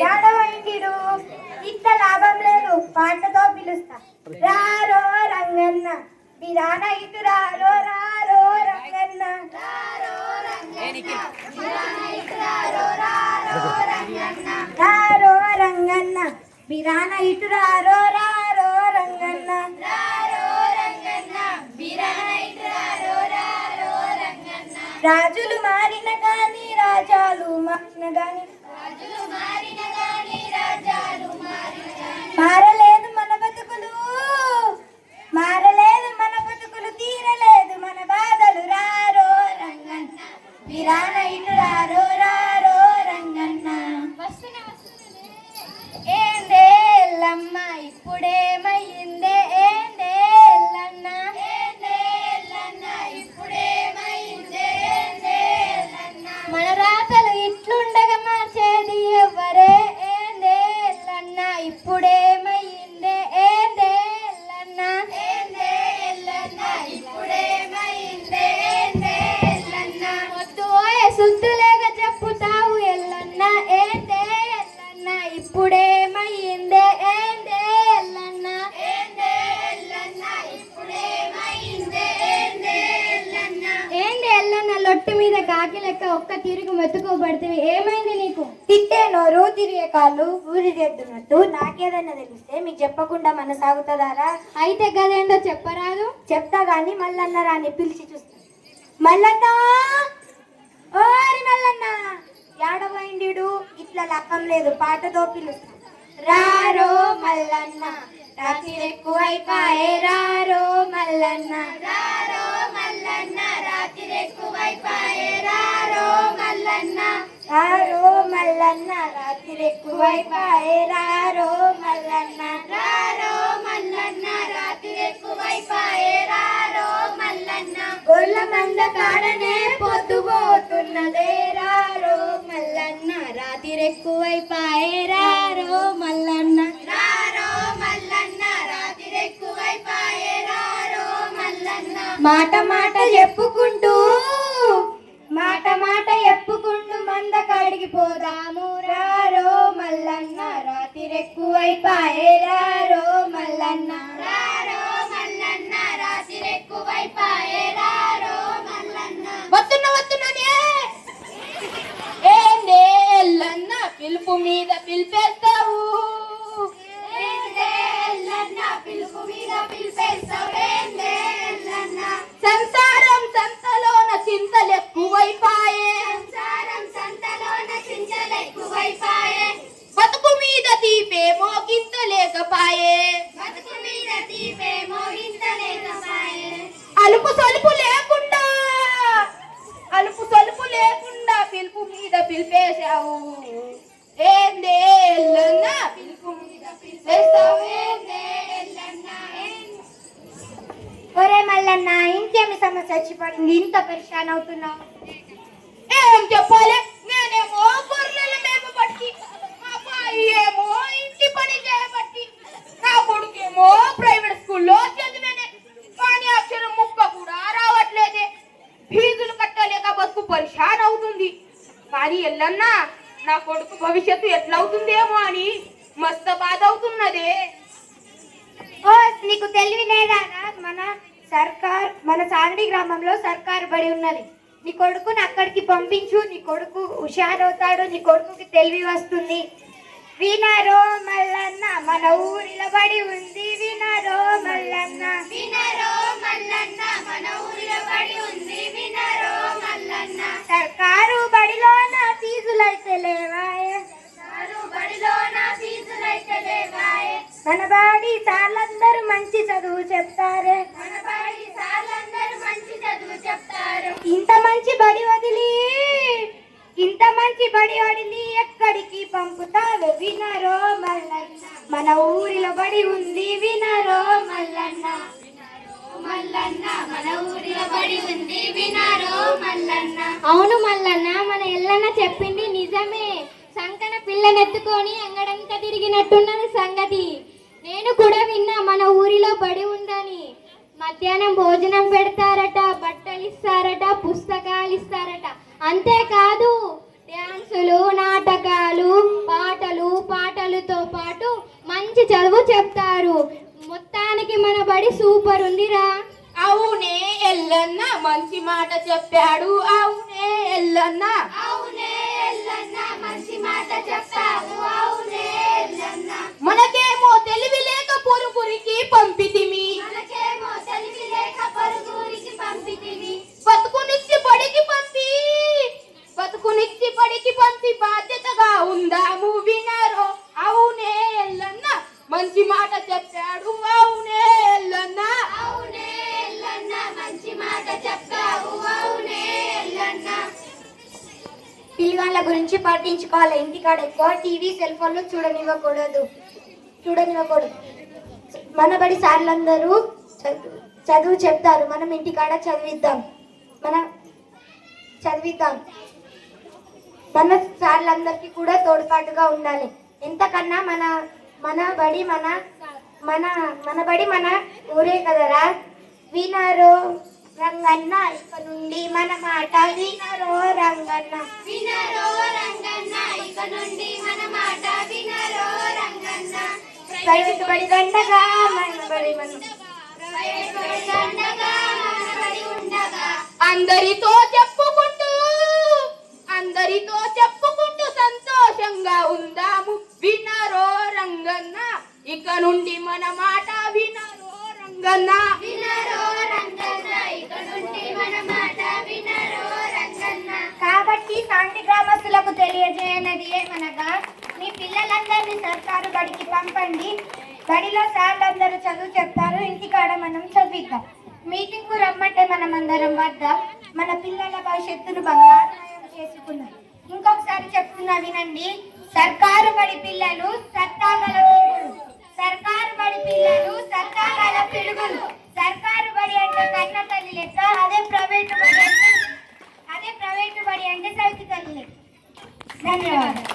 ఏడవైండు ఇంత లాభం లేదు పాటతో పిలుస్తా రారో రంగన్న బిరాన ఇటు రారో రారో రంగన్న రారో రంగన్న బిరాన ఇటు రారో రారో రంగన్న రాజులు మారిన గాని రాజాలు మారిన గాని మారలేదు మన బతుకులు మారలేదు మన బతుకులు తీరలేదు మన బాధలు రారో రంగన్న బిరాన ఇటు రారో రారో రంగన్న ఏందే ఎల్లమ్మ ఇప్పుడేమయ్యిందే ఏందే ఎల్లన్న ఇప్పుడేమయ్యిందే ఏందే ఎల్లన్న మన రాతలు ఇట్లుండగా మార్చేది ఎవ్వరే ఏందే ఎల్లన్న ఇప్పుడేమయ్యిందే ఏందే ఎల్లన్న ఇప్పుడేమయ్యిందే ఏందే ఎల్లన్న వద్దు ఓయే సుద్దులేక చెప్పుతావు ఎల్లన్న ఏందే ఎల్లన్న ఇప్పుడేమయ్యిందే ఏందే ఎల్లన్న ఇప్పుడేమయ్యిందే ఏందే ఎల్లన్న లొట్టు మీద కాకి లెక్క ఒక్క తిరుగు మెతుకోబడితే ఏమైంది నీకు? తిట్టే నోరు తిరిగే కాళ్ళు ఊరి చేస్తున్నట్టు నాకేదైనా తెలిస్తే మీకు చెప్పకుండా మన సాగుతుందారా? అయితే గదేందో చెప్పరాదు. చెప్తా గాని మల్లన్న రాని పిలిచి చూస్తా. మల్లన్న ఓరి మల్లన్న ఏడవైండు ఇట్లా లక్కం లేదు పాటతో పిలుస్తా రారో మల్లన్న రాత్రి ఎక్కువైపాయే రారో మల్లన్న రాత్రి ఎక్కువైపాయే రారో మల్లన్న రాత్రి ఎక్కువైపాయే రారో మల్లన్న రాత్రి ఎక్కువైపాయే రారో మల్లన్న గొల్ల మంద కాడనే పొద్దుపోతున్నదే రారో మల్లన్న రాత్రి ఎక్కువైపాయే రారో మల్లన్న రాత్రి ఎక్కువైపాయే రారో మల్లన్న మాట మాట చెప్పుకుంటూ మంద కాడికి పోదాము రారో మల్లన్న రాత్రి ఎక్కువైపాయే రారో మల్లన్న రాత్రి ఎక్కువైపాయే రారో మల్లన్న వస్తున్నదే ఏందే ఎల్లన్న పిలుపు మీద పిలిపేస్తావు సంసారం సంతలోన చింతలెక్కువైపాయే బతుకు మీద తీపే మోగింతలేకపాయే అలుపు సలుపు లేకుండా పిలుపు మీద పిలిపేశావు ఏందే ఎల్లన్న పిలుపు మీద పిలిపేస్తావు ఒరే మల్లన్న ఇంకేమి సమస్య వచ్చి పడింది ఇంత పరిశాన్ అవుతున్నావు? ఏం చెప్పాలి, నేనేమో గొర్రెల మేపు పట్టి మా అబ్బాయి ఏమో ఇంటి పని చేయబట్టి నా కొడుకేమో ప్రైవేట్ స్కూల్లో చదివేనే కానీ అక్షరం ముక్క కూడా రావట్లేదే ఫీజులు కట్టలేక బతుకు పరిశాన్ అవుతుంది. కానీ ఎల్లన్నా నా కొడుకు భవిష్యత్తు ఎట్లవుతుందేమో అని మస్తు బాధ అవుతున్నదే. ఓ నీకు తెలివి లేదా? మన సాగడి గ్రామంలో సర్కారు బడి ఉన్నది. నీ కొడుకుని అక్కడికి పంపించు. నీ కొడుకు హుషారవుతాడు, నీ కొడుకుకి తెలివి వస్తుంది. వినరో మల్లన్న మన ఊరిలో బడి ఉంది వినరో మల్లన్న మన ఊరిలో బడి ఉంది వినరో మల్లన్న సర్కారు బడిలోన ఫీజులైతే లేవాయే మన బాడి సార్లందరూ మంచి చదువు చెప్తారే ఇంత మంచి బడి వదిలి ఎక్కడికి పంపుతావు వినరో మల్లన్న మన ఊరిలో బడి ఉంది వినరో మల్లన్న మన ఊరిలో బడి ఉంది వినరో మల్లన్న అవును మల్లన్న మన ఎల్లన్న చెప్పింది నిజమే. సంకన పిల్లనెత్తుకొని అంగడంతా తిరిగినట్టున్నది సంగతి. నేను కూడా విన్నా మన ఊరిలో బడి ఉందని. మధ్యాహ్నం భోజనం పెడతారట, బట్టలు ఇస్తారట, పుస్తకాలు ఇస్తారట. అంతేకాదు డ్యాన్సులు, నాటకాలు, చదువు చెప్తారు. మొత్తానికి మన బడి సూపర్ ఉందిరా. అవునే ఎల్లన్న మంచి మాట చెప్పాడు. అవునే ఎల్లన్న. మనకేమో తెలివి లేక పొరుగురికి పంపితిమి. బతుకునిచ్చి బడికి పంపి బాధ్యతగా ఉందాము వినరో. అవునే ఎల్లన్న మంచి మాట చెప్పాడు. అవునే ఎల్లన్న. పిల్లగాళ్ళ గురించి పట్టించుకోవాలి. ఇంటికాడ ఎక్కువ టీవీ సెల్ ఫోన్లు చూడనివ్వకూడదు. మన బడి సార్లందరూ చదువు చెప్తారు. మనం ఇంటికాడ చదివిద్దాం. మన సార్లందరికీ కూడా తోడ్పాటుగా ఉండాలి. ఎంతకన్నా మన బడి మన ఊరే కదరా. వినరో రంగన్న ఇక నుండి మన మాట. వినరో రంగన్న. ప్రైవేట్ బడి దండగా మన బడి అందరితో చెప్పుకుంటూ సంతోషంగా ఉందాము. వినరో రంగన్న ఇక నుండి మన మాట. వినరో రంగన్న. కాబట్టి శాంతి గ్రామస్తులకు తెలియజేయనది ఏమనగా, మీ పిల్లలందరినీ సర్కారు బడికి పంపండి. బడిలో సార్లందరూ చదువు చెప్తారు. ఇంటికాడ మనం చదివిద్దాం. మీటింగ్ కు రమ్మంటే మనం అందరం వద్దాం. మన పిల్లల భవిష్యత్తును బంగారుమయం చేసుకుందాం. ఇంకొకసారి చెప్తున్నా వినండి. సర్కారు బడి పిల్లలు సత్తాగల పిడుగులు. సర్కారు బడి పిల్లలు సత్తాగల పిడుగులు. సర్కారు బడి అంటే కన్న తల్లి లెక్క. అదే ప్రైవేటు బడి అంటే సవితి తల్లి లెక్క. ధన్యవాదాలు.